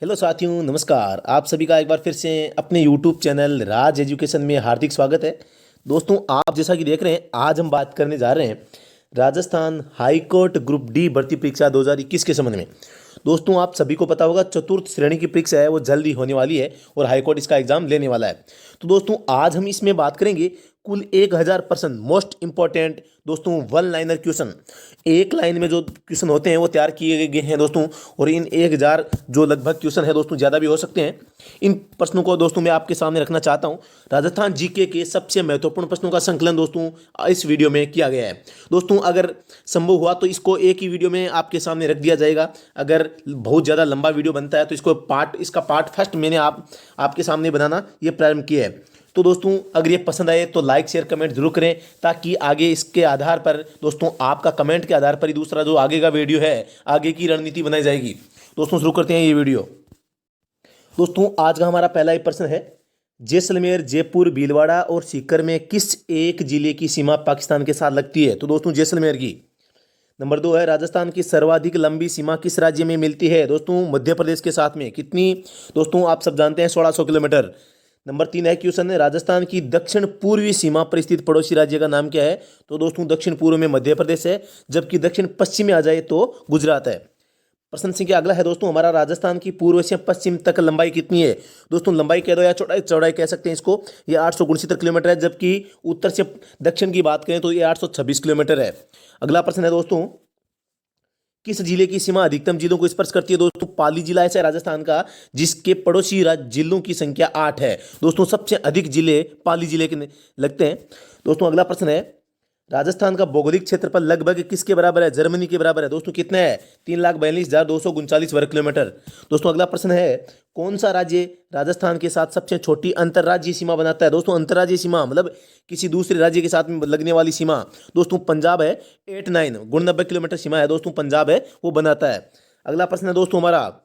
Hello साथियों, नमस्कार। आप सभी का एक बार फिर से अपने यूट्यूब चैनल राज एजुकेशन में हार्दिक स्वागत है। दोस्तों, आप जैसा कि देख रहे हैं, आज हम बात करने जा रहे हैं Rajasthan high court group D भर्ती परीक्षा 2021 के संबंध में। दोस्तों, आप सभी को पता होगा, चतुर्थ श्रेणी की परीक्षा है वो जल्दी होने वाली है और हाई कोर्ट इसका एग्जाम लेने वाला है। तो दोस्तों, आज हम इसमें बात करेंगे कुल 1000% मोस्ट इंपॉर्टेंट दोस्तों वन लाइनर क्वेश्चन। एक लाइन में जो क्वेश्चन होते हैं वो तैयार किए गए हैं दोस्तों, और इन 1000 जो लगभग क्वेश्चन है दोस्तों, ज़्यादा भी हो सकते हैं। इन प्रश्नों को दोस्तों मैं आपके सामने रखना चाहता हूं। राजस्थान जीके के सबसे महत्वपूर्ण प्रश्नों का संकलन दोस्तों इस वीडियो में किया गया है। दोस्तों, अगर संभव हुआ तो इसको एक ही वीडियो में आपके सामने रख दिया जाएगा। अगर बहुत ज़्यादा लंबा वीडियो बनता है तो इसका पार्ट फर्स्ट मैंने आपके सामने बनाना ये प्रारंभ किया है। तो दोस्तों, अगर ये पसंद आए तो लाइक शेयर कमेंट जरूर करें, ताकि आगे इसके आधार पर दोस्तों आपका कमेंट के आधार पर ही दूसरा जो आगे का वीडियो है, आगे की रणनीति बनाई जाएगी। दोस्तों, शुरू करते हैं ये वीडियो। दोस्तों, आज का हमारा पहला ही प्रश्न है, जैसलमेर, जयपुर, भीलवाड़ा और सीकर में किस एक जिले की सीमा पाकिस्तान के साथ लगती है? तो दोस्तों, जैसलमेर की। नंबर 2 है, राजस्थान की सर्वाधिक लंबी सीमा किस राज्य में मिलती है? दोस्तों, मध्य प्रदेश के साथ में। कितनी? दोस्तों, आप सब जानते हैं, 1600 किलोमीटर। नंबर 3 है क्वेश्चन है, राजस्थान की दक्षिण पूर्वी सीमा पर स्थित पड़ोसी राज्य का नाम क्या है? तो दोस्तों, दक्षिण पूर्व में मध्य प्रदेश है, जबकि दक्षिण पश्चिम में आ जाए तो गुजरात है। प्रश्न संख्या अगला है दोस्तों हमारा, राजस्थान की पूर्व से पश्चिम तक लंबाई कितनी है? दोस्तों, लंबाई कह दो या चौड़ाई चौड़ाई कह सकते हैं इसको, ये 869 किलोमीटर है, जबकि उत्तर से दक्षिण की बात करें तो ये 826 किलोमीटर है। अगला प्रश्न है दोस्तों, किस जिले की सीमा अधिकतम जिलों को स्पर्श करती है? दोस्तों, पाली जिला ऐसा है राजस्थान का जिसके पड़ोसी राज्य जिलों की संख्या 8 है। दोस्तों, सबसे अधिक जिले पाली जिले के लगते हैं। दोस्तों, अगला प्रश्न है, राजस्थान का भौगोलिक क्षेत्रफल लगभग किसके बराबर है? जर्मनी के बराबर है। दोस्तों, कितना है? 3,42,239 वर्ग किलोमीटर। दोस्तों, अगला प्रश्न है, कौन सा राज्य राजस्थान के साथ सबसे छोटी अंतर्राज्यीय सीमा बनाता है? दोस्तों, अंतर्राज्यीय सीमा मतलब किसी दूसरे राज्य के साथ में लगने वाली सीमा। दोस्तों, पंजाब है, 89 किलोमीटर सीमा है दोस्तों, पंजाब है वो बनाता है। अगला प्रश्न है दोस्तों हमारा,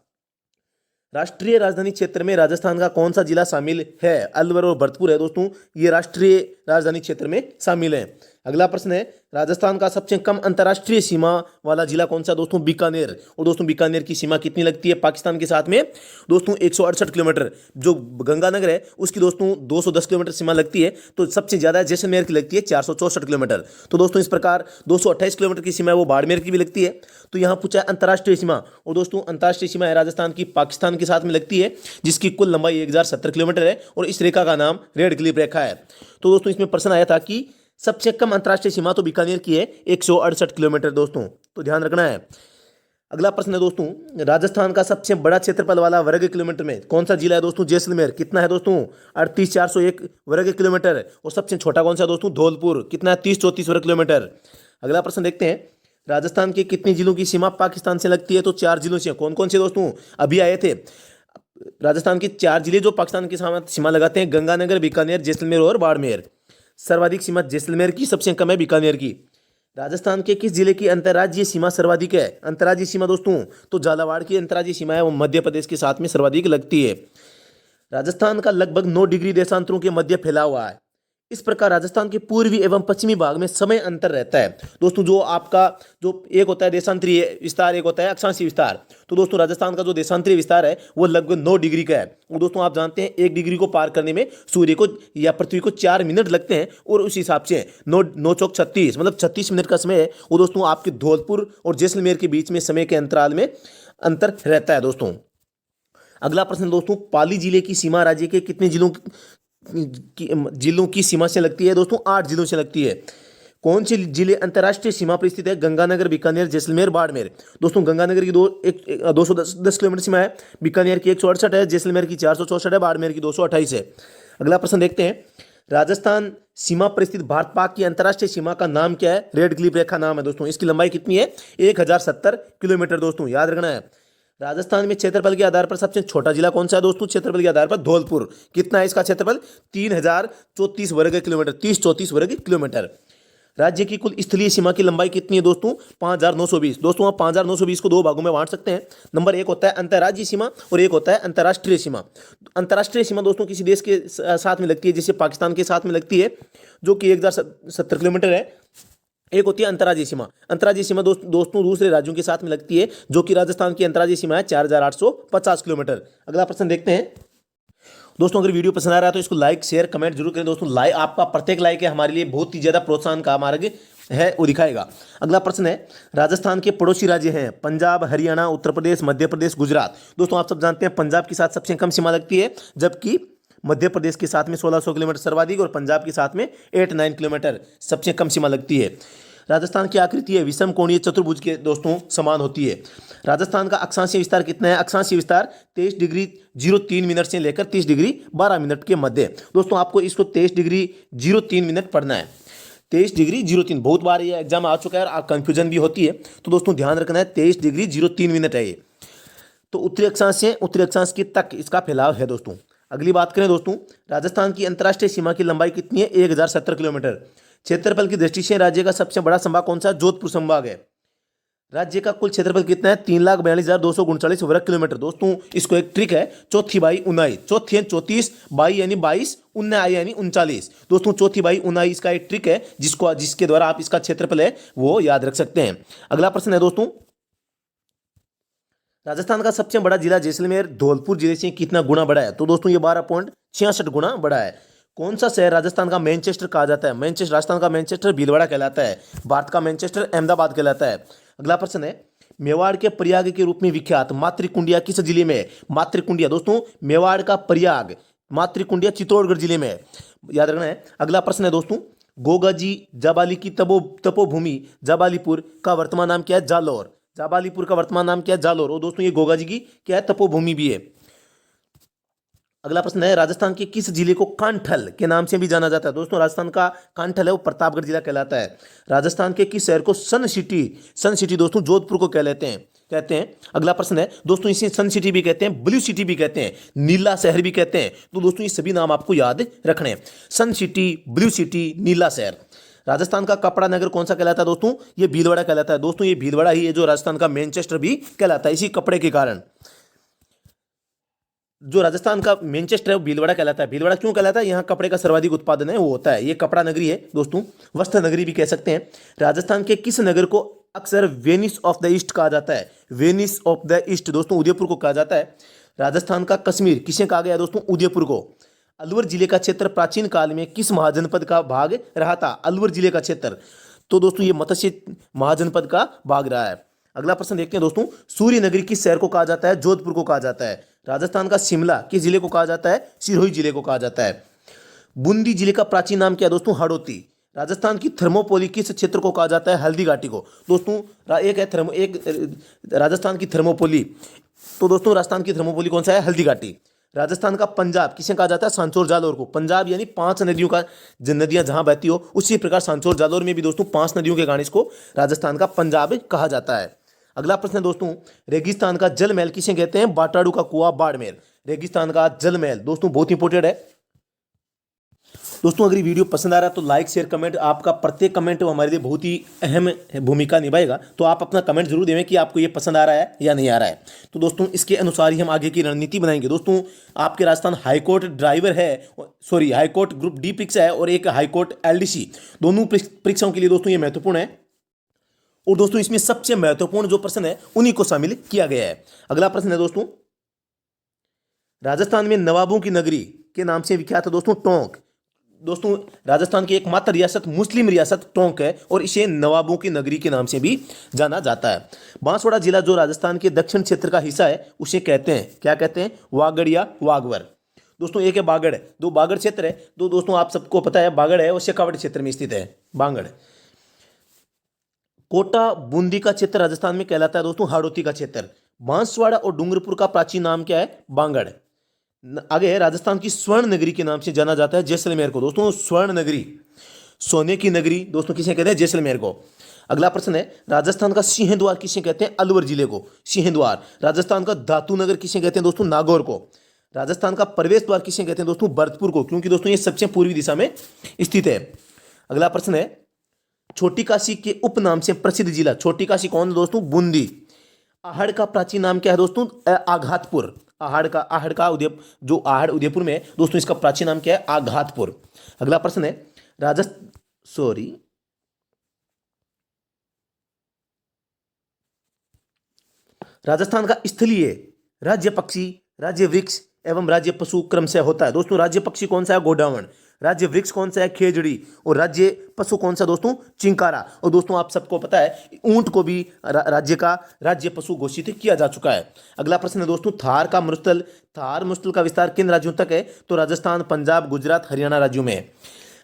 राष्ट्रीय राजधानी क्षेत्र में राजस्थान का कौन सा जिला शामिल है? अलवर और भरतपुर है दोस्तों, ये राष्ट्रीय राजधानी क्षेत्र में शामिल है। अगला प्रश्न है, राजस्थान का सबसे कम अंतर्राष्ट्रीय सीमा वाला जिला कौन सा? दोस्तों, बीकानेर। और दोस्तों, बीकानेर की सीमा कितनी लगती है पाकिस्तान के साथ में? दोस्तों, 168 किलोमीटर। जो गंगानगर है उसकी दोस्तों 210 किलोमीटर सीमा लगती है, तो सबसे ज्यादा जैसलमेर की लगती है 464 किलोमीटर। तो दोस्तों, इस प्रकार 228 किलोमीटर की सीमा है वो बाड़मेर की भी लगती है। तो यहाँ पूछा है अंतर्राष्ट्रीय सीमा, और दोस्तों अंतर्राष्ट्रीय सीमा है राजस्थान की पाकिस्तान के साथ में लगती है, जिसकी कुल लंबाई 1070 किलोमीटर है, और इस रेखा का नाम रेड क्लिफ रेखा है। तो दोस्तों, इसमें प्रश्न आया था कि सबसे कम अंतर्राष्ट्रीय सीमा तो बीकानेर की है, 168 किलोमीटर दोस्तों, तो ध्यान रखना है। अगला प्रश्न है दोस्तों, राजस्थान का सबसे बड़ा क्षेत्रफल वाला वर्ग किलोमीटर में कौन सा जिला है? दोस्तों, जैसलमेर। कितना है दोस्तों? 38,401 वर्ग किलोमीटर। और सबसे छोटा कौन सा है दोस्तों? धौलपुर। कितना है? 3034 वर्ग किलोमीटर। अगला प्रश्न देखते हैं, राजस्थान के कितने जिलों की सीमा पाकिस्तान से लगती है? तो 4 जिलों से। कौन कौन से दोस्तों? अभी आए थे राजस्थान के 4 जिले जो पाकिस्तान के साथ सीमा लगाते हैं, गंगानगर, बीकानेर, जैसलमेर और बाड़मेर। सर्वाधिक सीमा जैसलमेर की, सबसे कम है बीकानेर की। राजस्थान के किस जिले की अंतर्राज्यीय सीमा सर्वाधिक है? अंतर्राज्यीय सीमा दोस्तों, तो झालावाड़ की अंतर्राज्यीय सीमा है वो मध्य प्रदेश के साथ में सर्वाधिक लगती है। राजस्थान का लगभग 9 डिग्री देशांतरों के मध्य फैला हुआ है। इस प्रकार राजस्थान के पूर्वी एवं पश्चिमी भाग में समय अंतर रहता है। दोस्तों, जो आपका जो एक होता है देशांतरीय विस्तार, एक होता है अक्षांशीय विस्तार। तो दोस्तों, राजस्थान का जो देशांतरीय विस्तार है वो लगभग 9 डिग्री का है। और दोस्तों, आप जानते हैं 1 डिग्री को पार करने में सूर्य को या पृथ्वी को 4 मिनट लगते हैं, और उस हिसाब से 9 चौक 36 मतलब 36 मिनट का समय है वो दोस्तों आपके धौलपुर और जैसलमेर के बीच में समय के अंतराल में अंतर रहता है दोस्तों। अगला प्रश्न दोस्तों, पाली जिले की सीमा राज्य के कितने जिलों की सीमा से लगती है? दोस्तों, 8 जिलों से लगती है। कौन से जिले अंतर्राष्ट्रीय सीमा पर स्थित है? गंगानगर, बीकानेर, जैसलमेर, बाड़मेर। दोस्तों, गंगानगर की 210 किलोमीटर सीमा है, बीकानेर की 168 है, जैसलमेर की 464 है, बाड़मेर की 228 है। अगला प्रश्न देखते हैं, राजस्थान सीमा पर स्थित भारत पाक की अंतर्राष्ट्रीय सीमा का नाम क्या है? रेड क्लिफ रेखा नाम है दोस्तों। इसकी लंबाई कितनी है? 1070 किलोमीटर दोस्तों, याद रखना है। राजस्थान में क्षेत्रफल के आधार पर सबसे छोटा जिला कौन सा है? दोस्तों, क्षेत्रफल के आधार पर धौलपुर। कितना है इसका क्षेत्रफल? 3034 वर्ग किलोमीटर, 3034 वर्ग किलोमीटर। राज्य की कुल स्थलीय सीमा की लंबाई कितनी है दोस्तों? 5,920। दोस्तों, आप 5,920 को 2 भागों में बांट सकते हैं। नंबर 1 होता है अंतर्राज्यीय सीमा और एक होता है अंतर्राष्ट्रीय सीमा। अंतर्राष्ट्रीय सीमा दोस्तों किसी देश के साथ में लगती है, जैसे पाकिस्तान के साथ में लगती है, जो कि 1070 किलोमीटर है। एक होती है अंतर्राज्यीय सीमा। अंतर्राज्यीय सीमा दोस्तों दूसरे राज्यों के साथ में लगती है, जो कि राजस्थान की अंतर्राज्यीय सीमा है 4850 किलोमीटर। अगला प्रश्न देखते हैं दोस्तों। अगर वीडियो पसंद आ रहा है तो इसको लाइक शेयर कमेंट जरूर करें दोस्तों। लाइक, आपका प्रत्येक लाइक है हमारे लिए बहुत ही ज्यादा प्रोत्साहन का मार्ग है, वो दिखाएगा। अगला प्रश्न है, राजस्थान के पड़ोसी राज्य हैं पंजाब, हरियाणा, उत्तर प्रदेश, मध्य प्रदेश, गुजरात। दोस्तों आप सब जानते हैं पंजाब के साथ सबसे कम सीमा लगती है, जबकि मध्य प्रदेश के साथ में 1600 किलोमीटर सर्वाधिक और पंजाब के साथ में 8-9 किलोमीटर सबसे कम सीमा लगती है। राजस्थान की आकृति है विषम कोणीय चतुर्भुज के दोस्तों समान होती है। राजस्थान का अक्षांशीय विस्तार कितना है? अक्षांशीय विस्तार 23 डिग्री 03 मिनट से लेकर 30 डिग्री 12 मिनट के मध्य। दोस्तों आपको इसको 23 डिग्री 03 मिनट पढ़ना है। 23 डिग्री 03, बहुत बार ये एग्जाम आ चुका है और कंफ्यूजन भी होती है, तो दोस्तों ध्यान रखना है 23 डिग्री 03 मिनट है ये। तो उत्तरी अक्षांश से उत्तरी अक्षांश की तक इसका फैलाव है दोस्तों। अगली बात करें दोस्तों, राजस्थान की अंतर्राष्ट्रीय सीमा की लंबाई कितनी है? 1070 किलोमीटर। क्षेत्रफल की दृष्टि से राज्य का सबसे बड़ा संभाग कौन सा? जोधपुर संभाग है। राज्य का कुल क्षेत्रफल कितना है? 3,42,239 वर्ग किलोमीटर। दोस्तों इसको एक ट्रिक है, चौथी बाई उनाई, चौथी है 34, बाई यानी 22, उन्नाई यानी 39। दोस्तों चौथी बाई उनाई इसका एक ट्रिक है, जिसके द्वारा आप इसका क्षेत्रफल है वो याद रख सकते हैं। अगला प्रश्न है दोस्तों, राजस्थान का सबसे बड़ा जिला जैसलमेर धौलपुर जिले से कितना गुना बड़ा है? तो दोस्तों ये 12.66 गुना बड़ा है। कौन सा शहर राजस्थान का मैनचेस्टर कहा जाता है? मैनचेस्टर, राजस्थान का मैनचेस्टर भीलवाड़ा कहलाता है। भारत का मैनचेस्टर अहमदाबाद कहलाता है। अगला प्रश्न है, मेवाड़ के प्रयाग के रूप में विख्यात मातृकुंडिया किस जिले में है? मातृकुंडिया दोस्तों, मेवाड़ का प्रयाग मातृकुंडिया चित्तौड़गढ़ जिले में है, याद रखना है। अगला प्रश्न है दोस्तों, गोगाजी जाबाली की तपोभूमि जाबालीपुर का वर्तमान नाम क्या है? जालौर। जाबालीपुर का वर्तमान नाम क्या है? जालौर। और दोस्तों ये गोगाजी की क्या है? तपोभूमि भी है। अगला प्रश्न है, राजस्थान के किस जिले को कांठल के नाम से भी जाना जाता है? दोस्तों राजस्थान का कांठल है वो प्रतापगढ़ जिला कहलाता है। राजस्थान के किस शहर को सन सिटी दोस्तों जोधपुर को कहते हैं। अगला प्रश्न है दोस्तों, इसे सन सिटी भी कहते हैं, ब्लू सिटी भी कहते हैं, नीला शहर भी कहते हैं। तो दोस्तों ये सभी नाम आपको याद रखने हैं, सन सिटी, ब्लू सिटी, नीला शहर। राजस्थान का कपड़ा नगर कौन सा कहलाता है? दोस्तों ये भीलवाड़ा कहलाता है। दोस्तों ये भीलवाड़ा ही है जो राजस्थान का मैनचेस्टर भी कहलाता है, इसी कपड़े के कारण। जो राजस्थान का मैनचेस्टर है वो भीलवाड़ा कहलाता है। भीलवाड़ा क्यों कहलाता है? यहाँ कपड़े का सर्वाधिक उत्पादन है वो होता है, ये कपड़ा नगरी है दोस्तों, वस्त्र नगरी भी कह सकते हैं। राजस्थान के किस नगर को अक्सर वेनिस ऑफ द ईस्ट कहा जाता है? वेनिस ऑफ द ईस्ट दोस्तों उदयपुर को कहा जाता है। राजस्थान का कश्मीर किसे कहा गया दोस्तों? उदयपुर को। अलवर जिले का क्षेत्र प्राचीन काल में किस महाजनपद का भाग रहा था? अलवर जिले का क्षेत्र, तो दोस्तों ये मत्स्य महाजनपद का भाग रहा है। अगला प्रश्न देखते हैं दोस्तों, सूर्य नगरी किस शहर को कहा जाता है? जोधपुर को कहा जाता है। राजस्थान का शिमला किस जिले को कहा जाता है? सिरोही जिले को कहा जाता है। बूंदी जिले का प्राचीन नाम क्या है दोस्तों? हड़ौती। राजस्थान की थर्मोपोली किस क्षेत्र को कहा जाता है? हल्दी घाटी को। दोस्तों राजस्थान की थर्मोपोली, तो दोस्तों राजस्थान की थर्मोपोली कौन सा है? हल्दी घाटी। राजस्थान का पंजाब किसे कहा जाता है? सांचौर जालौर को। पंजाब यानी 5 नदियों का, नदियां जहां बहती हो, उसी प्रकार सांचौर जालौर में भी दोस्तों 5 नदियों के कारण इसको राजस्थान का पंजाब कहा जाता है। अगला प्रश्न है दोस्तों, रेगिस्तान का जल महल किसे कहते हैं? बाटाड़ू का कुआं बाड़मेर। रेगिस्तान का जल महल दोस्तों बहुत इंपॉर्टेंट है दोस्तों। अगर वीडियो पसंद आ रहा है तो लाइक शेयर कमेंट, आपका प्रत्येक कमेंट हमारे लिए बहुत ही अहम भूमिका निभाएगा। तो आप अपना कमेंट जरूर दें कि आपको ये पसंद आ रहा है या नहीं आ रहा है। तो दोस्तों इसके अनुसार ही हम आगे की रणनीति बनाएंगे। दोस्तों आपके राजस्थान हाईकोर्ट ड्राइवर है, सॉरी हाईकोर्ट ग्रुप डी परीक्षा है और एक हाईकोर्ट एलडीसी, दोनों परीक्षाओं के लिए दोस्तों ये महत्वपूर्ण है। और दोस्तों इसमें सबसे महत्वपूर्ण जो प्रश्न है उन्हीं को शामिल किया गया है। अगला प्रश्न है दोस्तों, राजस्थान में नवाबों की नगरी के नाम से विख्यात है दोस्तों टोंक। दोस्तों राजस्थान की एकमात्र रियासत मुस्लिम रियासत टोंक है और इसे नवाबों की नगरी के नाम से भी जाना जाता है। बांसवाड़ा जिला जो राजस्थान के दक्षिण क्षेत्र का हिस्सा है उसे कहते हैं, क्या कहते हैं? वागड़ या वागवर। दोस्तों एक है बागड़, दो बागड़ क्षेत्र है, तो दोस्तों आप सबको पता है बागड़ है वो शेखावाटी क्षेत्र में स्थित है, बांगड़। कोटा बूंदी का क्षेत्र राजस्थान में कहलाता है दोस्तों हाड़ौती का क्षेत्र। बांसवाड़ा और डूंगरपुर का प्राचीन नाम क्या है? बांगड़। आगे है, राजस्थान की स्वर्ण नगरी के नाम से जाना जाता है जैसलमेर को। दोस्तों स्वर्ण नगरी, सोने की नगरी दोस्तों किसे कहते हैं? जैसलमेर को। अगला प्रश्न है, राजस्थान का सिंहद्वार किसे कहते हैं? अलवर जिले को सिंहद्वार। राजस्थान का धातु नगर किसे कहते हैं दोस्तों? नागौर को। राजस्थान का प्रवेश द्वार किसे कहते हैं दोस्तों? भरतपुर को, क्योंकि दोस्तों ये सबसे पूर्वी दिशा में स्थित है। अगला प्रश्न है, छोटी काशी के उपनाम से प्रसिद्ध जिला, छोटी काशी कौन दोस्तों? बूंदी। आहड़ का प्राचीन नाम क्या है दोस्तों? आघातपुर। आहड़ का जो आहड़ उदयपुर में है दोस्तों, इसका प्राचीन नाम क्या है? आघातपुर। अगला प्रश्न है, राजस्थान का स्थलीय राज्य पक्षी, राज्य वृक्ष एवं राज्य पशु क्रम से होता है। दोस्तों राज्य पक्षी कौन सा है? गोडावण। राज्य वृक्ष कौन सा है? खेजड़ी। और राज्य पशु कौन सा दोस्तों? चिंकारा। और दोस्तों आप सबको पता है ऊंट को भी राज्य का राज्य पशु घोषित किया जा चुका है। अगला प्रश्न है दोस्तों, थार मरुस्थल का विस्तार किन राज्यों तक है? तो राजस्थान, पंजाब, गुजरात, हरियाणा राज्यों में है।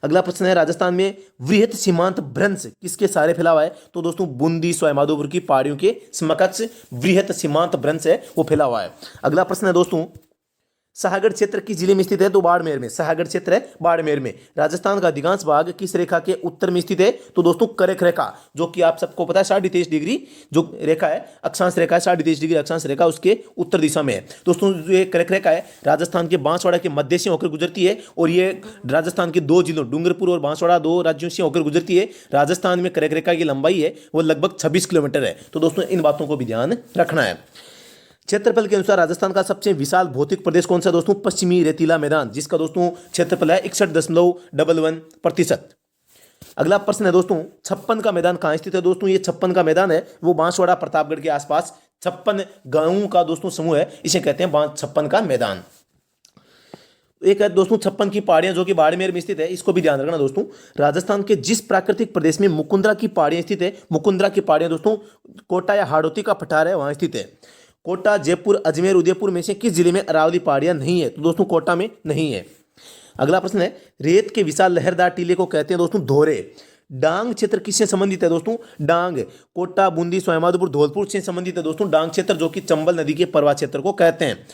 अगला प्रश्न है, राजस्थान में वृहत सीमांत भ्रंश किसके सहारे फैला हुआ है? तो दोस्तों बूंदी सवाईमाधोपुर की पहाड़ियों के समकक्ष वृहत सीमांत भ्रंश है वो फैला हुआ है। अगला प्रश्न है दोस्तों, साहगढ़ क्षेत्र किस जिले में स्थित है? तो बाड़मेर में। साहगढ़ क्षेत्र है बाड़मेर में। राजस्थान का अधिकांश भाग किस रेखा के उत्तर में स्थित है? तो दोस्तों कर्क रेखा, जो कि आप सबको पता है 23.5 डिग्री जो रेखा है, अक्षांश रेखा है 23.5 डिग्री अक्षांश रेखा, उसके उत्तर दिशा में है। दोस्तों जो ये कर्क रेखा है राजस्थान के बांसवाड़ा के मध्य से होकर गुजरती है और ये राजस्थान के दो जिलों डूंगरपुर और बांसवाड़ा दो राज्यों से होकर गुजरती है। राजस्थान में कर्क रेखा की लंबाई है वो लगभग 26 किलोमीटर है। तो दोस्तों इन बातों को भी ध्यान रखना है। क्षेत्रफल के अनुसार राजस्थान का सबसे विशाल भौतिक प्रदेश कौन सा? दोस्तों पश्चिमी रेतीला मैदान, जिसका दोस्तों क्षेत्रफल है 61.11%। अगला प्रश्न है दोस्तों, 56 का मैदान कहाँ स्थित है? दोस्तों ये 56 का मैदान है वो बांसवाड़ा प्रतापगढ़ के आसपास 56 गांवों का दोस्तों समूह है, इसे कहते हैं 56 का मैदान। एक है दोस्तों 56 की पहाड़ियां जो कि बाड़मेर में स्थित है, इसको भी ध्यान रखना दोस्तों। राजस्थान के जिस प्राकृतिक प्रदेश में मुकुंदरा की पहाड़ियां स्थित है, मुकुंदरा की पहाड़ियां दोस्तों कोटा या हाड़ौती का पठार है वहां स्थित है। कोटा, जयपुर, अजमेर, उदयपुर में से किस जिले में अरावली पहाड़ियां नहीं है? तो दोस्तों कोटा में नहीं है। अगला प्रश्न है, रेत के विशाल लहरदार टीले को कहते हैं दोस्तों धोरे। डांग क्षेत्र किससे संबंधित है? दोस्तों डांग कोटा, बूंदी, सवाईमाधोपुर, धौलपुर से संबंधित है दोस्तों डांग क्षेत्र, जो कि चंबल नदी के प्रवाह क्षेत्र को कहते हैं।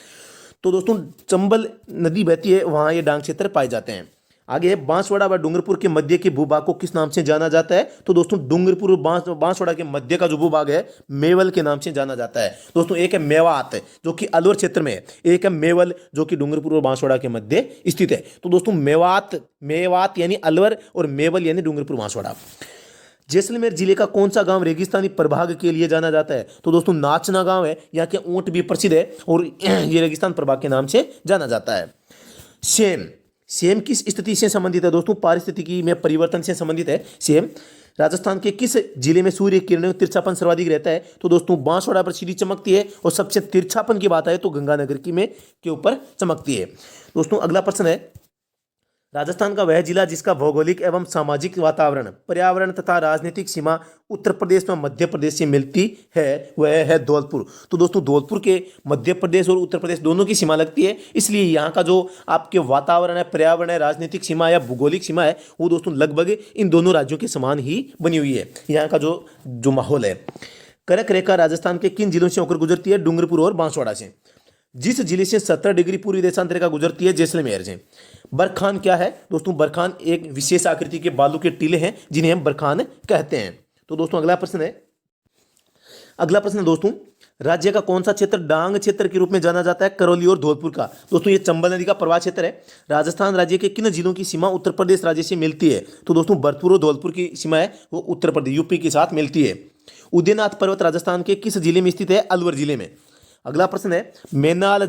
तो दोस्तों चंबल नदी बहती है वहां ये डांग क्षेत्र पाए जाते हैं। आगे बांसवाड़ा व डूंगरपुर के मध्य के भूभाग को किस नाम से जाना जाता है? तो दोस्तों डूंगरपुर और बांसवाड़ा के मध्य का जो भूभाग है मेवल के नाम से जाना जाता है। दोस्तों एक है मेवात जो कि अलवर क्षेत्र में है, एक है मेवल जो कि डूंगरपुर और बांसवाड़ा के मध्य स्थित है। तो दोस्तों मेवात यानी अलवर और मेवल यानी डूंगरपुर बांसवाड़ा। जैसलमेर जिले का कौन सा गांव रेगिस्तानी प्रभाग के लिए जाना जाता है? तो दोस्तों नाचना गांव है, यहाँ के ऊंट भी प्रसिद्ध है और ये रेगिस्तान प्रभाग के नाम से जाना जाता है। सेम किस स्थिति से संबंधित है? दोस्तों पारिस्थितिकी में परिवर्तन से संबंधित है सेम। राजस्थान के किस जिले में सूर्य किरणों में तिरछापन सर्वाधिक रहता है? तो दोस्तों बांसवाड़ा पर सीधी चमकती है और सबसे तिरछापन की बात आए तो गंगानगर की में के ऊपर चमकती है। दोस्तों अगला प्रश्न है, राजस्थान का वह जिला जिसका भौगोलिक एवं सामाजिक वातावरण, पर्यावरण तथा राजनीतिक सीमा उत्तर प्रदेश में मध्य प्रदेश से मिलती है, वह है धौलपुर। तो दोस्तों धौलपुर के मध्य प्रदेश और उत्तर प्रदेश दोनों की सीमा लगती है, इसलिए यहाँ का जो आपके वातावरण है, पर्यावरण है, राजनीतिक सीमा या भूगोलिक सीमा है वो दोस्तों लगभग इन दोनों राज्यों के समान ही बनी हुई है। यहाँ का जो माहौल है। कर्क रेखा राजस्थान के किन जिलों से होकर गुजरती है? डूंगरपुर और बांसवाड़ा से। जिस जिले से 70 डिग्री पूर्वी देशांतर रेखा गुजरती है? जैसलमेर से। बरखान क्या है? दोस्तों बरखान एक विशेष आकृति के बालू के टीले हैं जिन्हें हम बरखान कहते हैं। तो दोस्तों अगला प्रश्न है दोस्तों, राज्य का कौन सा क्षेत्र डांग क्षेत्र के रूप में जाना जाता है? करौली और धौलपुर का। दोस्तों ये चंबल नदी का प्रवाह क्षेत्र है। राजस्थान राज्य के किन जिलों की सीमा उत्तर प्रदेश राज्य से मिलती है? तो दोस्तों भरतपुर और धौलपुर की सीमा है वो उत्तर प्रदेश यूपी के साथ मिलती है। उदयनाथ पर्वत राजस्थान के किस जिले में स्थित है? अलवर जिले में। अगला प्रश्न है, मेनाल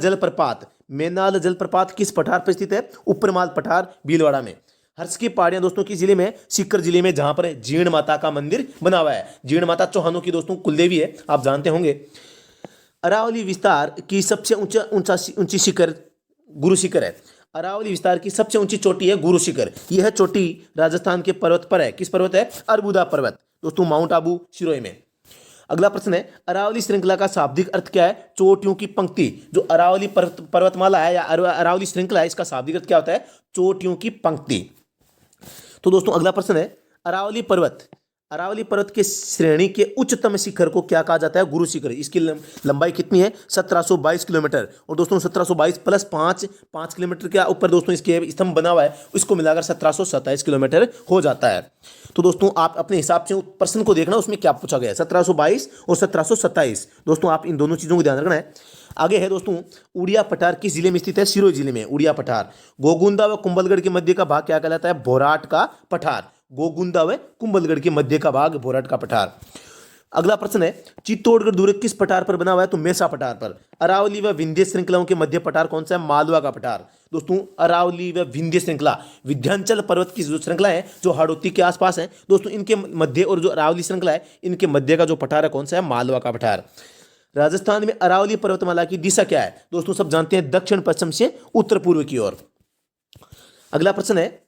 जलप्रपात किस पठार पर स्थित है? उपरमाल पठार भीलवाड़ा में। हर्ष की पहाड़ियां दोस्तों किस जिले में? सीकर जिले में, जहां पर जीर्ण माता का मंदिर बना हुआ है। जीर्ण माता चौहानों की दोस्तों कुलदेवी है, आप जानते होंगे। अरावली विस्तार की सबसे ऊंची शिखर गुरु शिखर है। अरावली विस्तार की सबसे ऊंची चोटी है गुरु शिखर। यह चोटी राजस्थान के पर्वत पर है। किस पर्वत है? अरबुदा पर्वत दोस्तों, माउंट आबू सिरोही में। अगला प्रश्न है, अरावली श्रृंखला का शाब्दिक अर्थ क्या है? चोटियों की पंक्ति। जो अरावली पर्वतमाला है या अरावली श्रृंखला है, इसका शाब्दिक अर्थ क्या होता है? चोटियों की पंक्ति। तो दोस्तों अगला प्रश्न है, अरावली पर्वत के श्रेणी के उच्चतम शिखर को क्या कहा जाता है? गुरु शिखर। इसकी लंबाई कितनी है? 1722 किलोमीटर। और दोस्तों 1722 प्लस 5 किलोमीटर के ऊपर दोस्तों इसके स्तंभ बना हुआ है, इसको मिलाकर 1727 किलोमीटर हो जाता है। तो दोस्तों आप अपने हिसाब से प्रश्न को देखना उसमें क्या पूछा गया है, 1722 और 1727। दोस्तों आप इन दोनों चीज़ों को ध्यान रखना है। आगे है दोस्तों, उड़िया पठार किस जिले में स्थित है? सिरोही जिले में उड़िया पठार। गोगुंदा व कुंभलगढ़ के मध्य का भाग क्या कहलाता है? भोराट का पठार। गोगुंदा व कुंभलगढ़ के मध्य का भाग भोराट का पठार। अगला प्रश्न है, चित्तौड़गढ़ दुर्ग किस पठार पर बना हुआ है? तो मेसा पठार पर। अरावली व विंध्य श्रृंखलाओं के मध्य पठार कौन सा है? मालवा का पठार। दोस्तों अरावली व विंध्य श्रृंखला, विंध्याचल पर्वत की जो श्रृंखला है जो हाड़ौती के आसपास है दोस्तों, इनके मध्य और जो अरावली श्रृंखला है इनके मध्य का जो पठार है कौन सा है? मालवा का पठार। राजस्थान में अरावली पर्वतमाला की दिशा क्या है? दोस्तों सब जानते हैं, दक्षिण पश्चिम से उत्तर पूर्व की ओर। अगला प्रश्न है,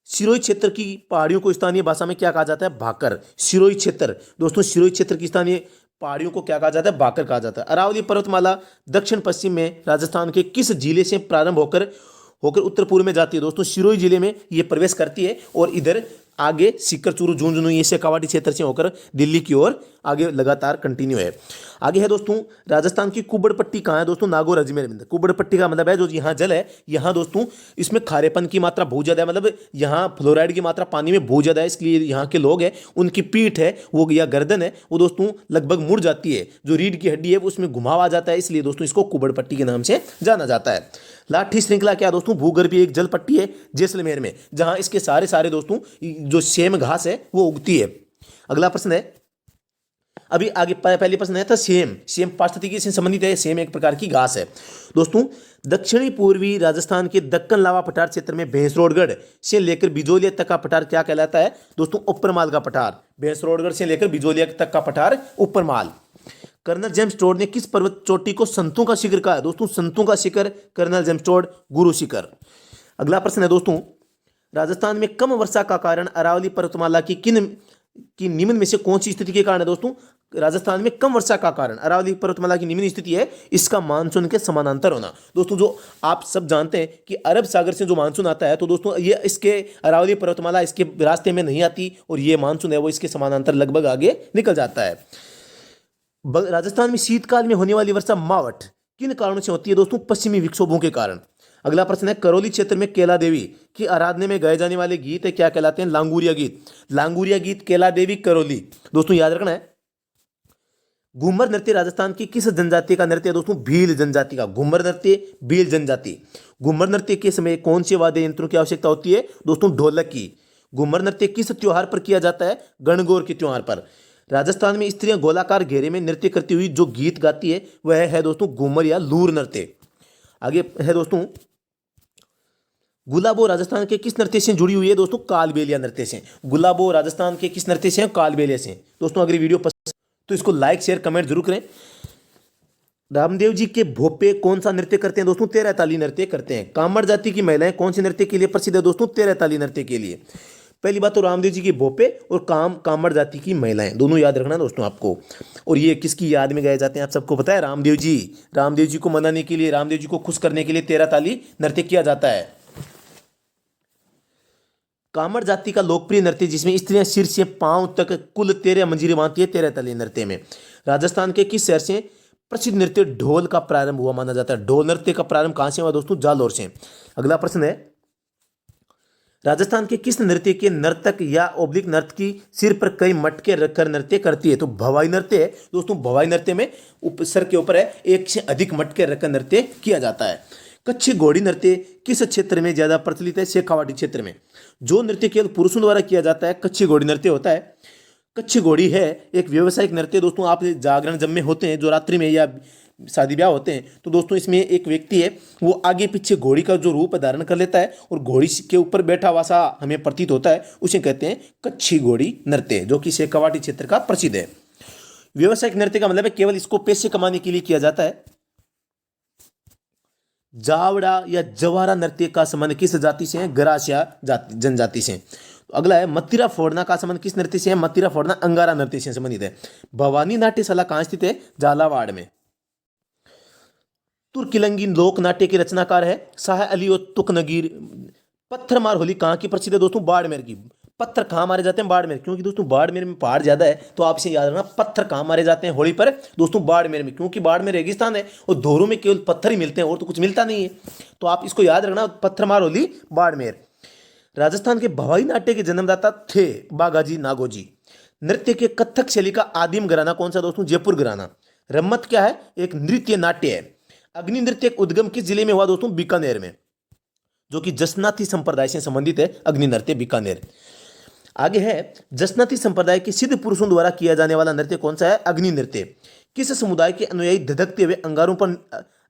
सिरोही क्षेत्र की पहाड़ियों को स्थानीय भाषा में क्या कहा जाता है? भाकर। सिरोही क्षेत्र, दोस्तों सिरोही क्षेत्र की स्थानीय पहाड़ियों को क्या कहा जाता है? भाकर कहा जाता है। अरावली पर्वतमाला दक्षिण पश्चिम में राजस्थान के किस जिले से प्रारंभ होकर होकर उत्तर पूर्व में जाती है? दोस्तों सिरोही जिले में ये प्रवेश करती है और इधर आगे सीकर, चूरू, झुंझुनू, ये शेखावाटी क्षेत्र से होकर दिल्ली की ओर आगे लगातार कंटिन्यू है। आगे है दोस्तों, राजस्थान की कुब्बड़ पट्टी कहाँ है? दोस्तों नागौर अजमेर में। कुब्बड़ पट्टी का मतलब है जो यहाँ जल है, यहाँ दोस्तों इसमें खारेपन की मात्रा बहुत ज़्यादा है, मतलब यहाँ फ्लोराइड की मात्रा पानी में बहुत ज़्यादा है, इसलिए यहाँ के लोग हैं उनकी पीठ है वो या गर्दन है वो दोस्तों लगभग मुड़ जाती है, जो रीढ़ की हड्डी है उसमें घुमाव आ जाता है, इसलिए दोस्तों इसको कुब्बड़ पट्टी के नाम से जाना जाता है। लाठी श्रृंखला क्या दोस्तों? भूगर्भीय एक जल पट्टी है जैसलमेर में, जहां इसके सारे सारे दोस्तों जो सेम घास है वो उगती है। अगला प्रश्न है, अभी आगे पहले प्रश्न है था सेम पारिस्थितिकी से संबंधित है। सेम एक प्रकार की घास है। दोस्तों दक्षिणी पूर्वी राजस्थान के दक्कन लावा पठार क्षेत्र में भैंसरोडगढ़ से लेकर बिजोलिया तक का पठार क्या कहलाता है? दोस्तों उपरमाल का पठार। भैंसरोडगढ़ से लेकर बिजोलिया तक का पठार उपरमाल। कर्नल जेम्स टोड ने किस पर्वत चोटी को संतों का शिखर कहा है? दोस्तों संतों का शिखर colonel James Tod, Guru Shikhar. अगला प्रश्न है दोस्तों, राजस्थान में कम वर्षा का कारण अरावली पर्वतमाला की निम्न में से कौन सी स्थिति के कारण है? दोस्तों राजस्थान में कम वर्षा का कारण अरावली पर्वतमाला की निम्न स्थिति है, इसका मानसून के समानांतर होना। दोस्तों जो आप सब जानते हैं कि अरब सागर से जो मानसून आता है, तो दोस्तों ये इसके अरावली पर्वतमाला इसके रास्ते में नहीं आती, और ये मानसून है वो इसके समानांतर लगभग आगे निकल जाता है। राजस्थान में शीतकाल में होने वाली वर्षा मावठ किन कारणों से होती है? दोस्तों पश्चिमी विक्षोभों के कारण। अगला प्रश्न है, करौली क्षेत्र में केला देवी की आराधना में गाए जाने वाले गीत है क्या कहलाते हैं? लांगुरिया गीत। लांगुरिया गीत, केला देवी, करौली। दोस्तों याद रखना है। घूमर नृत्य राजस्थान की किस जनजाति का नृत्य है? दोस्तों भील जनजाति का। घूमर नृत्य भील जनजाति। घूमर नृत्य के समय कौन से वाद्य यंत्रों की आवश्यकता होती है? दोस्तों ढोलक की। घूमर नृत्य किस त्योहार पर किया जाता है? गणगौर के त्योहार पर। राजस्थान में स्त्रियां गोलाकार घेरे में नृत्य करती हुई जो गीत गाती है वह है दोस्तों घूमर या लूर नृत्य। आगे है दोस्तों, गुलाबो राजस्थान के किस नृत्य से जुड़ी हुई है? दोस्तों कालबेलिया नृत्य से। गुलाबो राजस्थान के किस नृत्य से? कालबेलिया से। दोस्तों अगर वीडियो पसंद तो इसको लाइक शेयर कमेंट जरूर करें। रामदेव जी के भोपे कौन सा नृत्य करते हैं? दोस्तों तेरह ताली नृत्य करते हैं। कामर जाति की महिलाएं कौन से नृत्य के लिए प्रसिद्ध है? दोस्तों तेरह ताली नृत्य के लिए। पहली बात तो रामदेव जी के भोपे और कामर जाति की महिलाएं, दोनों याद रखना दोस्तों आपको। और ये किसकी याद में गाए जाते हैं आप सबको पता है? रामदेव जी। रामदेव जी को मनाने के लिए, रामदेव जी को खुश करने के लिए तेरह ताली नृत्य किया जाता है। कामर जाति का लोकप्रिय नृत्य जिसमें स्त्रियां सिर से पांव तक कुल 13 मंजीरें बांधती है तेरह ताली नृत्य में। राजस्थान के किस शहर से प्रसिद्ध नृत्य ढोल का प्रारंभ हुआ माना जाता है? ढोल नृत्य का प्रारंभ कहां से हुआ? दोस्तों जालौर से। अगला प्रश्न है, राजस्थान के किस नृत्य के नर्तक या ओब्लिक नर्तक की सिर पर कई मटके रखकर नृत्य करती है? तो भवाई नृत्य है। दोस्तों भवाई नृत्य में सर के ऊपर है एक से अधिक मटके रखकर नृत्य किया जाता है। कच्छी घोड़ी नृत्य किस क्षेत्र में ज्यादा प्रचलित है? शेखावाटी क्षेत्र में। जो नृत्य केवल पुरुषों द्वारा किया जाता है कच्छी घोड़ी नृत्य होता है। कच्छी घोड़ी है एक व्यावसायिक नृत्य। दोस्तों आप जागरण जब में होते हैं, जो रात्रि में या शादी ब्याह होते हैं, तो दोस्तों इसमें एक व्यक्ति है वो आगे पीछे घोड़ी का जो रूप धारण कर लेता है और घोड़ी के ऊपर बैठा हुआ सा हमें प्रतीत होता है, उसे कहते हैं कच्छी घोड़ी नृत्य, जो कि शेखावाटी क्षेत्र का प्रसिद्ध है। व्यावसायिक नृत्य का मतलब है केवल इसको पैसे कमाने के लिए किया जाता है। जावड़ा या जवारा नृत्य का संबंध किस जाति से है? गरासिया जनजाति से। तो अगला है, मत्तीरा फोड़ना का संबंध किस नृत्य से है? मत्तीरा फोड़ना अंगारा नृत्य से संबंधित है। भवानी नाट्यशाला कहाँ स्थित है? झालावाड़ में। तुर्किलंगी लोक नाट्य के रचनाकार है शाह अली और तुकनगीर। पत्थर मार होली कहाँ की प्रसिद्ध है? दोस्तों बाड़मेर की। पत्थर कहाँ मारे जाते हैं? बाड़मेर। क्योंकि दोस्तों बाड़मेर में पहाड़ ज्यादा है, तो आप इसे याद रखना। पत्थर कहाँ मारे जाते हैं होली पर? दोस्तों बाड़मेर में, क्योंकि बाड़मेर रेगिस्तान है और धोरों में केवल पत्थर ही मिलते हैं और तो कुछ मिलता नहीं है, तो आप इसको याद रखना, पत्थर मार होली बाड़मेर। राजस्थान के भवाई नाट्य के जन्मदाता थे बागाजी नागोजी। नृत्य के कथक शैली का आदिम घराना कौन सा? दोस्तों जयपुर घराना। रम्मत क्या है? एक नृत्य नाट्य है। अग्नि नृत्य उद्गम किस जिले में हुआ? दोस्तों बीकानेर में, जो कि जसनाती संप्रदाय से संबंधित है। अग्नि नृत्य बीकानेर। आगे है, जसनाती संप्रदाय के सिद्ध पुरुषों द्वारा किया जाने वाला नृत्य कौन सा है? अग्नि नृत्य। किस समुदाय के अनुयायी धधकते हुए अंगारों पर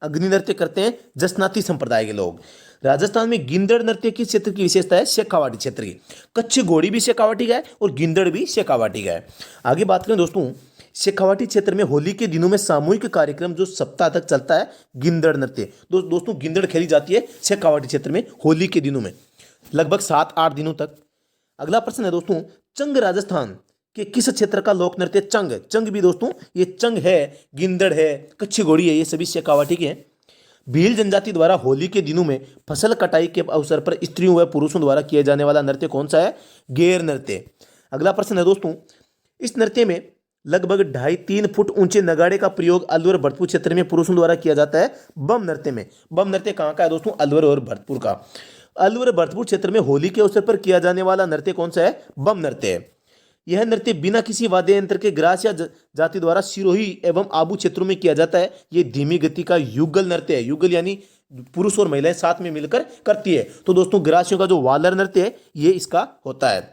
अग्नि नृत्य करते हैं? जसनाती संप्रदाय के लोग। राजस्थान में गिंदड़ नृत्य किस क्षेत्र की विशेषता है? शेखावाटी क्षेत्र की। कच्छ घोड़ी भी शेखावाटी का है और गिंदड़ भी शेखावाटी का है। आगे बात करें दोस्तों, शेखावाटी क्षेत्र में होली के दिनों में सामूहिक कार्यक्रम जो सप्ताह तक चलता है, गिंदड़ नृत्य। दोस्तों गिंदड़ खेली जाती है शेखावाटी क्षेत्र में होली के दिनों में, लगभग 7-8 दिनों तक। अगला प्रश्न है दोस्तों, चंग राजस्थान के किस क्षेत्र का लोक नृत्य? चंग, चंग भी दोस्तों ये चंग है, गिंदड़ है, कच्ची घोड़ी है, ये सभी शेखावाटी के हैं। भील जनजाति द्वारा होली के दिनों में फसल कटाई के अवसर पर स्त्रियों व पुरुषों द्वारा किए जाने वाला नृत्य कौन सा है? गेर नृत्य। अगला प्रश्न है दोस्तों, इस नृत्य में लगभग 2.5-3 फुट ऊंचे नगाड़े का प्रयोग अलवर भरतपुर क्षेत्र में पुरुषों द्वारा किया जाता है बम नृत्य में। बम नृत्य कहाँ का है दोस्तों? अलवर और भरतपुर का। अलवर भरतपुर क्षेत्र में होली के अवसर पर किया जाने वाला नृत्य कौन सा है? बम नृत्य है। यह नृत्य बिना किसी वाद्य यंत्र के ग्रास या जाति द्वारा सिरोही एवं आबू क्षेत्रों में किया जाता है। यह धीमी गति का युगल नृत्य है। युगल यानी पुरुष और महिलाएं साथ में मिलकर करती है। तो दोस्तों ग्रासियों का जो वालर नृत्य है ये इसका होता है।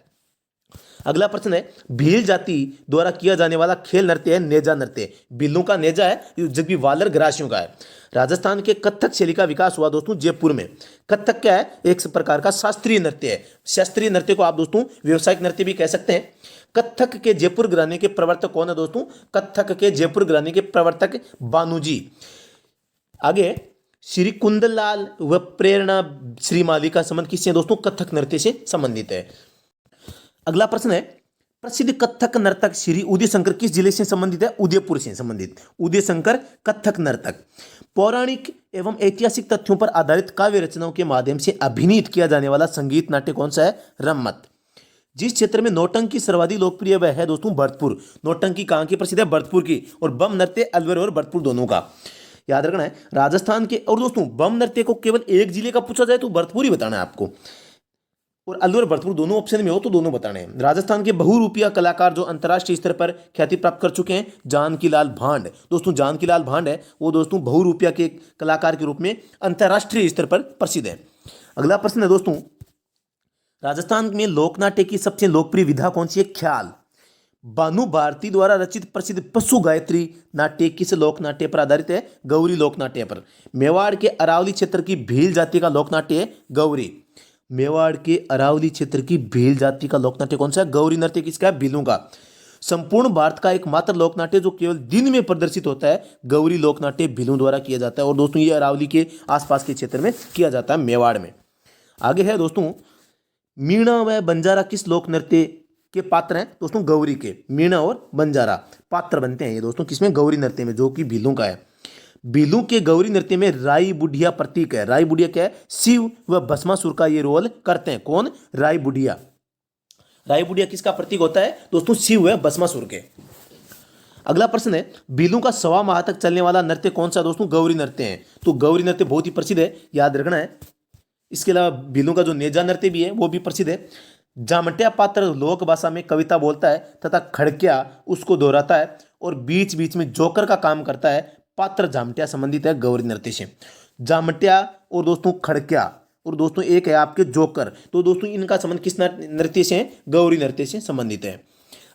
अगला प्रश्न है, भील जाति द्वारा किया जाने वाला खेल नृत्य है नेजा नृत्य। भीलों का नेजा है, जबकि वालर ग्रासियों का है। राजस्थान के कथक शैली का विकास हुआ दोस्तों जयपुर में। कथक क्या है? एक प्रकार का शास्त्रीय नृत्य है। शास्त्रीय नृत्य को आप दोस्तों व्यावसायिक नृत्य भी कह सकते हैं। कथक के जयपुर घराने के प्रवर्तक कौन है दोस्तों? कथक के जयपुर घराने के प्रवर्तक बानूजी। आगे, श्री कुंदलाल व प्रेरणा श्रीमाली का संबंध किससे दोस्तों? कथक नृत्य से संबंधित है। अगला प्रश्न है, प्रसिद्ध कथक नर्तक श्री उदय शंकर किस जिले से संबंधित है? उदयपुर से संबंधित। उदय शंकर कथक नर्तक। पौराणिक एवं ऐतिहासिक तथ्यों पर आधारित काव्य रचनाओं के माध्यम से अभिनीत किया जाने वाला संगीत नाट्य कौन सा है? रम्मत। जिस क्षेत्र में नौटंकी सर्वाधिक लोकप्रिय वह है दोस्तों भरतपुर। नौटंकी कहाँ की प्रसिद्ध है? भरतपुर की। और बम नृत्य अलवर और भरतपुर दोनों का याद रखना है। राजस्थान के, और दोस्तों बम नृत्य को केवल एक जिले का पूछा जाए तो भरतपुर ही बताना है आपको, और अलवर भरतपुर दोनों ऑप्शन में हो तो दोनों बताने हैं। राजस्थान के बहुरूपिया कलाकार जो अंतर्राष्ट्रीय स्तर पर ख्याति प्राप्त कर चुके हैं, जानकीलाल भांड। दोस्तों जानकीलाल भांड है वो दोस्तों बहुरूपिया के कलाकार के रूप में अंतर्राष्ट्रीय स्तर पर प्रसिद्ध है। अगला प्रश्न है दोस्तों, राजस्थान में लोकनाट्य की सबसे लोकप्रिय विधा कौन सी है? ख्याल। भानु भारती द्वारा रचित प्रसिद्ध पशु गायत्री नाट्य किस लोकनाट्य पर आधारित है? गौरी लोकनाट्य पर। मेवाड़ के अरावली क्षेत्र की भील जाति का लोकनाट्य है गौरी। मेवाड़ के अरावली क्षेत्र की भील जाति का लोकनाट्य कौन सा है? गौरी नृत्य किसका है? भीलों का। संपूर्ण भारत का एकमात्र लोकनाट्य जो केवल दिन में प्रदर्शित होता है, गौरी लोकनाट्य भीलों द्वारा किया जाता है। और दोस्तों ये अरावली के आसपास के क्षेत्र में किया जाता है, मेवाड़ में। आगे है दोस्तों, मीणा व बंजारा किस लोक नृत्य के पात्र हैं? दोस्तों गौरी के। मीणा और बंजारा पात्र बनते हैं ये दोस्तों किसमें? गौरी नृत्य में, जो कि भीलों का है। भीलों के गौरी नृत्य में राई बुढ़िया प्रतीक है। राई बुढ़िया क्या है? शिव व भस्मासुर का ये रोल करते हैं। कौन? राई बुढ़िया। राई बुढ़िया किसका प्रतीक होता है? दोस्तों शिव व भस्मासुर के। अगला प्रश्न है, भीलों का 1.25 माह तक चलने वाला नृत्य कौन सा? दोस्तों गौरी नृत्य है। तो गौरी नृत्य बहुत ही प्रसिद्ध है, याद रखना है। इसके अलावा भीलों का जो नेजा नृत्य भी है वो भी प्रसिद्ध है। जामटिया पात्र लोक भाषा में कविता बोलता है तथा खड़किया उसको दोहराता है और बीच बीच में जोकर का काम करता है। पात्र जामटिया संबंधित है गौरी नृत्य से। जामटिया और दोस्तों खड़किया, और दोस्तों एक है आपके जोकर। तो दोस्तों इनका संबंध किस नृत्य से है? गौरी नृत्य से संबंधित है।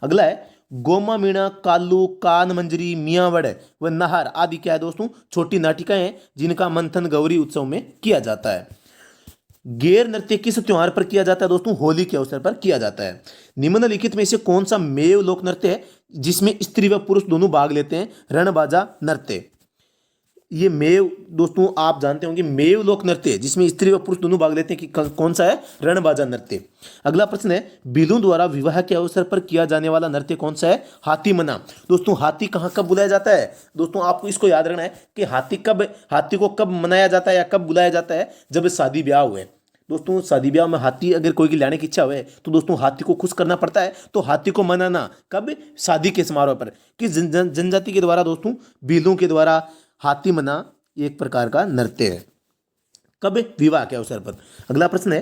अगला है, गोमा मीणा, कालू, कान मंजरी, मियावड़ व नहार आदि क्या है दोस्तों? छोटी नाटिकाएं हैं जिनका मंथन गौरी उत्सव में किया जाता है। गेर नृत्य किस त्योहार पर किया जाता है दोस्तों? होली के अवसर पर किया जाता है। निम्नलिखित में से कौन सा मेव लोक नृत्य है जिसमें स्त्री व पुरुष दोनों भाग लेते हैं? रणबाजा नृत्य। ये मेव दोस्तों आप जानते होंगे, मेव लोक नृत्य जिसमें स्त्री व पुरुष दोनों भाग लेते हैं कि कौन सा है? रणबाजा नृत्य। अगला प्रश्न है, भीलों द्वारा विवाह के अवसर पर किया जाने वाला नृत्य कौन सा है? हाथी मना। दोस्तों हाथी कहाँ कब बुलाया जाता है? दोस्तों आपको इसको याद रखना है कि हाथी को कब मनाया जाता है या कब बुलाया जाता है? जब शादी ब्याह हुए। दोस्तों शादी ब्याह में हाथी अगर कोई की लाने की इच्छा हुए तो दोस्तों हाथी को खुश करना पड़ता है। तो हाथी को मनाना कब? शादी के समारोह पर। किस जनजाति के द्वारा? दोस्तों भीलों के द्वारा हाथी मना एक प्रकार का नृत्य है। कब? विवाह के अवसर पर। अगला प्रश्न है,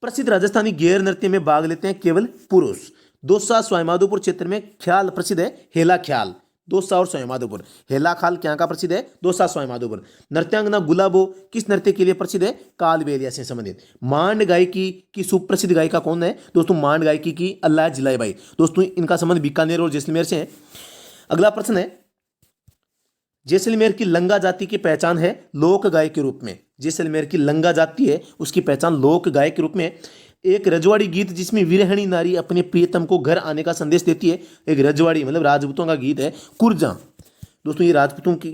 प्रसिद्ध राजस्थानी गेर नृत्य में भाग लेते हैं केवल पुरुष। दौसा सवाईमाधोपुर क्षेत्र में ख्याल प्रसिद्ध है, हेला ख्याल। दौसा और सवाईमाधोपुर, हेला ख्याल क्या का प्रसिद्ध है? दौसा सवाईमाधोपुर। नृत्यांगना गुलाबो किस नृत्य के लिए प्रसिद्ध है? कालबेलिया से संबंधित। मांड गायकी की सुप्रसिद्ध गायिका कौन है? दोस्तों मांड गायकी की अल्लाह जिलाईबाई। दोस्तों इनका संबंध बीकानेर और जैसलमेर से है। अगला प्रश्न है, जैसलमेर की लंगा जाति की पहचान है लोक गाय के रूप में। जैसलमेर की लंगा जाति है उसकी पहचान लोक गाय के रूप में। एक रजवाड़ी गीत जिसमें विरहणी नारी अपने प्रियतम को घर आने का संदेश देती है। एक रजवाड़ी मतलब राजपूतों का गीत है। कुर्जा दोस्तों, ये राजपूतों की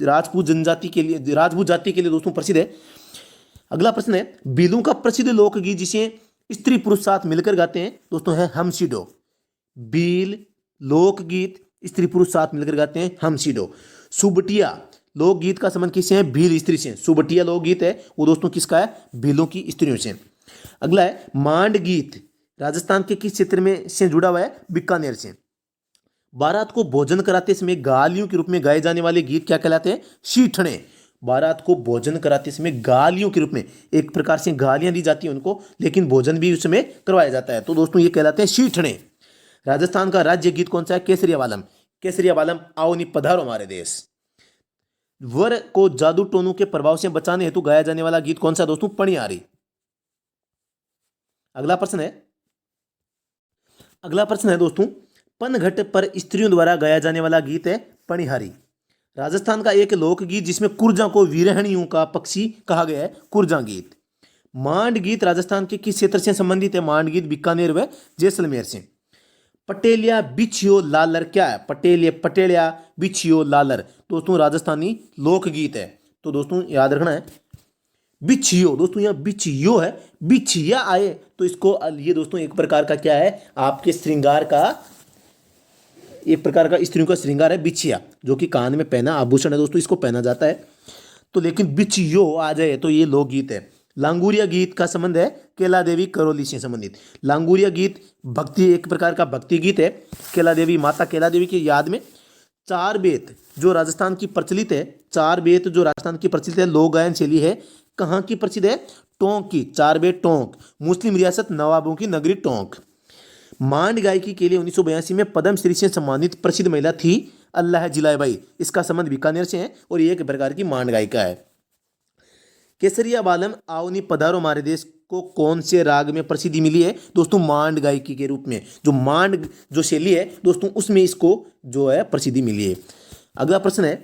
राजपूत जनजाति के लिए, राजपूत जाति के लिए दोस्तों प्रसिद्ध है। अगला प्रश्न है, बीलू का प्रसिद्ध लोकगीत जिसे स्त्री पुरुष साथ मिलकर गाते हैं दोस्तों है हमसीडो। बील लोकगीत स्त्री पुरुष साथ मिलकर गाते हैं हमसीडो। सुबटिया लोकगीत का संबंध किससे है? भील स्त्री से। सुबटिया लोकगीत है वो दोस्तों किसका है? भीलों की स्त्रियों से। अगला है मांड गीत, राजस्थान के किस क्षेत्र में से जुड़ा हुआ है? बीकानेर से। बारात को भोजन कराते समय गालियों के रूप में गाए जाने वाले गीत क्या कहलाते हैं? शीठणे। बारात को भोजन कराते समय गालियों के रूप में, एक प्रकार से गालियां दी जाती हैं उनको, लेकिन भोजन भी उसमें करवाया जाता है, तो दोस्तों ये कहलाते हैं शीठणे। राजस्थान का राज्य गीत कौन सा है? केसरिया वालम। केसरिया वालम आओ नी पधारो हमारे देश। वर को जादू टोनों के प्रभाव से बचाने हेतु गाया जाने वाला गीत कौन सा दोस्तों? पणियारी। अगला प्रश्न है दोस्तों, पनघट पर स्त्रियों द्वारा गाया जाने वाला गीत है पणिहारी। राजस्थान का एक लोकगीत जिसमें कुर्जा को विरहणियों का पक्षी कहा गया है, कुर्जा गीत। मांड गीत राजस्थान के किस क्षेत्र से संबंधित है? मांड गीत बीकानेर व जैसलमेर से। पटेलिया बिछियो लालर क्या है? पटेलिया बिछियो लालर दोस्तों राजस्थानी लोकगीत है, तो दोस्तों याद रखना है। बिछियो दोस्तों, यहाँ बिछियो है, बिछिया आए तो इसको, ये दोस्तों एक प्रकार का क्या है? आपके श्रृंगार का, एक प्रकार का स्त्रियों का श्रृंगार है बिछिया, जो कि कान में पहना आभूषण है दोस्तों, इसको पहना जाता है। तो लेकिन बिछियो आ जाए तो ये लोकगीत है। लांगुरिया गीत का संबंध है केला देवी करौली से संबंधित। लांगुरिया गीत भक्ति, एक प्रकार का भक्ति गीत है। केला देवी, माता केला देवी की याद में। चार बेत जो राजस्थान की प्रचलित है, चार बेत जो राजस्थान की प्रचलित है लोक गायन शैली है, कहाँ की प्रसिद्ध है? टोंक की। चार बेत टोंक, मुस्लिम रियासत नवाबों की नगरी टोंक। मांड गायकी के लिए 1982 में पद्मश्री से सम्मानित प्रसिद्ध महिला थी अल्लाह जिलाबाई। इसका संबंध बीकानेर से है और ये एक प्रकार की मांड गायिका है। केसरिया बालम आओनी पधारो हमारे देश को कौन से राग में प्रसिद्धि मिली है दोस्तों? मांड गायकी के रूप में। जो मांड जो शैली है दोस्तों उसमें इसको जो है प्रसिद्धि मिली है। अगला प्रश्न है,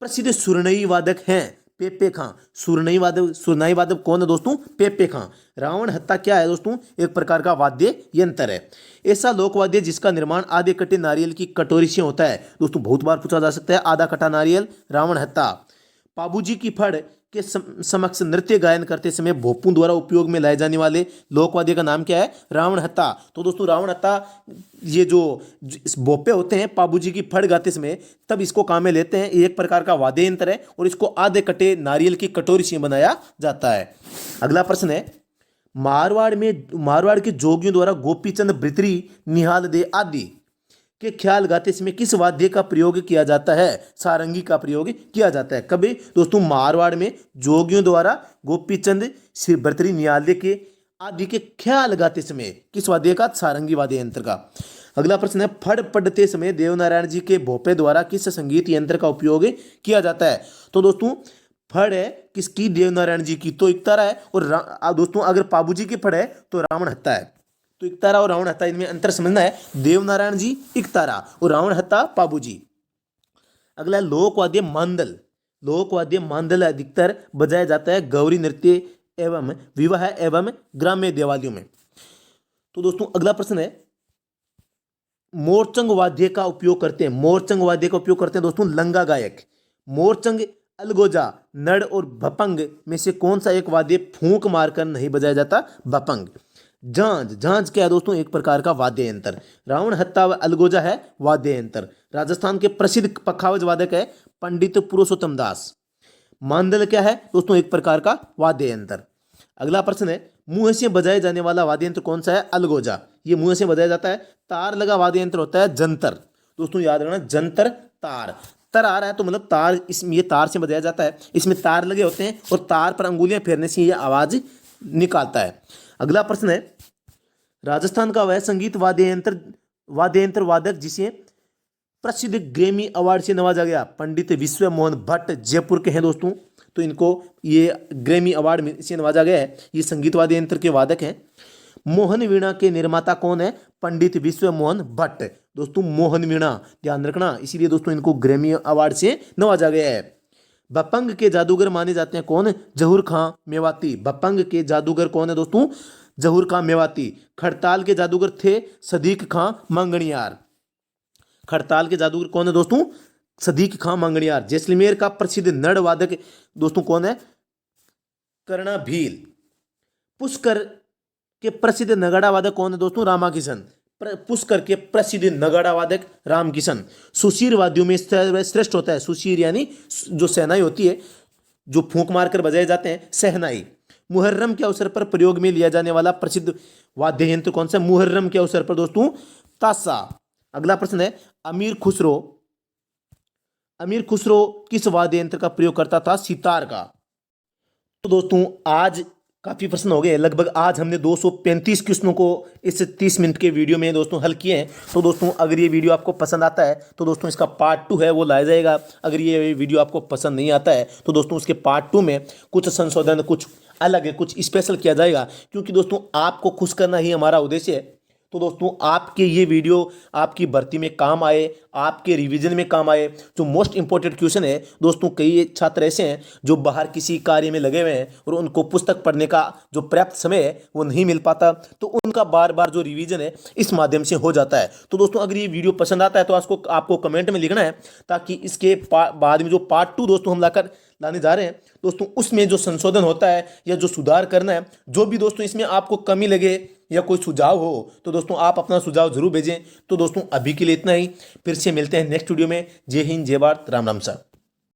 प्रसिद्ध सुरनई वादक हैं पेपे खां। सुरनाई वादक कौन है दोस्तों? पेपे खां। रावण हत्ता क्या है दोस्तों? एक प्रकार का वाद्य यंत्र है। ऐसा लोकवाद्य जिसका निर्माण आधे कटे नारियल की कटोरी से होता है दोस्तों, बहुत बार पूछा जा सकता है। आधा कटा नारियल, रावण हत्ता। पाबूजी की फड़ के समक्ष नृत्य गायन करते समय भोपों द्वारा उपयोग में लाए जाने वाले लोकवाद्य का नाम क्या है? रावण हत्ता। तो दोस्तों रावण हत्ता, ये जो भोपे होते हैं पाबूजी की फड़ गाते समय, तब इसको काम में लेते हैं। ये एक प्रकार का वाद्य यंत्र है और इसको आधे कटे नारियल की कटोरी से बनाया जाता है। अगला प्रश्न है, मारवाड़ के जोगियों द्वारा गोपीचंद भृतरी निहाल दे आदि के ख्याल गाते समय किस वाद्य का प्रयोग किया जाता है? सारंगी का प्रयोग किया जाता है। कभी दोस्तों मारवाड़ में जोगियों द्वारा गोपीचंद श्री भर्तरी निहाल के आदि के ख्याल गाते समय किस वाद्य का? सारंगी वाद्य यंत्र का। अगला प्रश्न है, फड़ पढ़ते समय देवनारायण जी के भोपे द्वारा किस संगीत यंत्र का उपयोग किया जाता है? तो दोस्तों फड़ है किसकी? देवनारायण जी की, तो एकतारा है। और दोस्तों अगर पाबूजी की फड़ है तो रावण हत्ता है। तो एकतारा और रावण हत्ता, इनमें अंतर समझना है। देवनारायण जी एकतारा और रावण हत्ता पाबूजी। अगला लोकवाद्य मांदल। लोकवाद्य मांदल अधिकतर बजाया जाता है गौरी नृत्य एवं विवाह एवं ग्राम्य देवालयों में। तो दोस्तों अगला प्रश्न है, मोरचंग वाद्य का उपयोग करते हैं। मोरचंग वाद्य का उपयोग करते हैं दोस्तों लंगा गायक। मोरचंग, अलगोजा, नड़ और भपंग में से कौन सा एक वाद्य फूंक मारकर नहीं बजाया जाता? भपंग। झांझ क्या है दोस्तों? एक प्रकार का वाद्य यंत्र। रावण हत्ता व अलगोजा है वाद्य यंत्र। राजस्थान के प्रसिद्ध पखावज वादक है पंडित पुरुषोत्तम दास। मांदल क्या है दोस्तों? एक प्रकार का वाद्य यंत्र। अगला प्रश्न है, मुंह से बजाया जाने वाला वाद्य यंत्र कौन सा है? अलगोजा। ये मुंह से बजाया जाता है। तार लगा वाद्य यंत्र होता है जंतर। दोस्तों याद रखना, जंतर तार। तर आ रहा है तो मतलब तार, इसमें ये तार से बजाया जाता है। इसमें तार लगे होते हैं और तार पर अंगुलियां फेरने से ये आवाज निकालता है। अगला प्रश्न है, राजस्थान का वह संगीत वाद्य यंत्र वादक जिसे प्रसिद्ध ग्रैमी अवार्ड से नवाजा गया। पंडित विश्व मोहन भट्ट जयपुर के हैं दोस्तों, तो इनको ये ग्रैमी अवार्ड से नवाजा गया है। ये संगीत वाद्य यंत्र के वादक हैं। मोहन वीणा के निर्माता कौन है? पंडित विश्व मोहन भट्ट। दोस्तों मोहन वीणा ध्यान रखना, इसीलिए दोस्तों इनको ग्रैमी अवार्ड से नवाजा गया है। बपंग के जादूगर माने जाते हैं कौन? जहूर खां मेवाती। बपंग के जादूगर कौन है दोस्तों? जहूर खां मेवाती। खड़ताल के जादूगर थे सदीक खां मंगनियार। खड़ताल के जादूगर कौन है दोस्तों? सदीक खां मंगनियार। जैसलमेर का प्रसिद्ध नड़ वादक दोस्तों कौन है? कर्णा भील। पुष्कर के प्रसिद्ध नगाड़ा वादक कौन है दोस्तों? रामाकिशन। पुष्कर के प्रसिद्ध नगाड़ा वादक रामकिशन। सुशीर वाद्यों में श्रेष्ठ होता है, सुशीर यानी जो शहनाई होती है, जो फूंक मारकर बजाए जाते हैं, शहनाई। मुहर्रम के अवसर पर प्रयोग में लिया जाने वाला प्रसिद्ध वाद्य यंत्र कौन सा? मुहर्रम के अवसर पर दोस्तों ताशा। अगला प्रश्न है, अमीर खुसरो किस वाद्य यंत्र का प्रयोग करता था? सितार का। तो दोस्तों आज काफ़ी प्रश्न हो गए लगभग। आज हमने 235 क्वेश्चनों को इस 30 मिनट के वीडियो में दोस्तों हल किए हैं। तो दोस्तों अगर ये वीडियो आपको पसंद आता है तो दोस्तों इसका पार्ट 2 है वो लाया जाएगा। अगर ये वीडियो आपको पसंद नहीं आता है तो दोस्तों उसके पार्ट 2 में कुछ संशोधन, कुछ अलग है, कुछ स्पेशल किया जाएगा, क्योंकि दोस्तों आपको खुश करना ही हमारा उद्देश्य है। तो दोस्तों आपके ये वीडियो आपकी भर्ती में काम आए, आपके रिवीजन में काम आए। जो मोस्ट इंपॉर्टेंट क्वेश्चन है दोस्तों, कई छात्र ऐसे हैं जो बाहर किसी कार्य में लगे हुए हैं और उनको पुस्तक पढ़ने का जो पर्याप्त समय है वो नहीं मिल पाता, तो उनका बार बार जो रिवीजन है इस माध्यम से हो जाता है। तो दोस्तों अगर ये वीडियो पसंद आता है तो आपको कमेंट में लिखना है, ताकि इसके बाद में जो पार्ट 2 दोस्तों हम लाने जा रहे हैं दोस्तों, उसमें जो संशोधन होता है या जो सुधार करना है, जो भी दोस्तों इसमें आपको कमी लगे या कोई सुझाव हो तो दोस्तों आप अपना सुझाव जरूर भेजें। तो दोस्तों अभी के लिए इतना ही, फिर से मिलते हैं नेक्स्ट वीडियो में। जय हिंद, जय भारत, राम राम सर।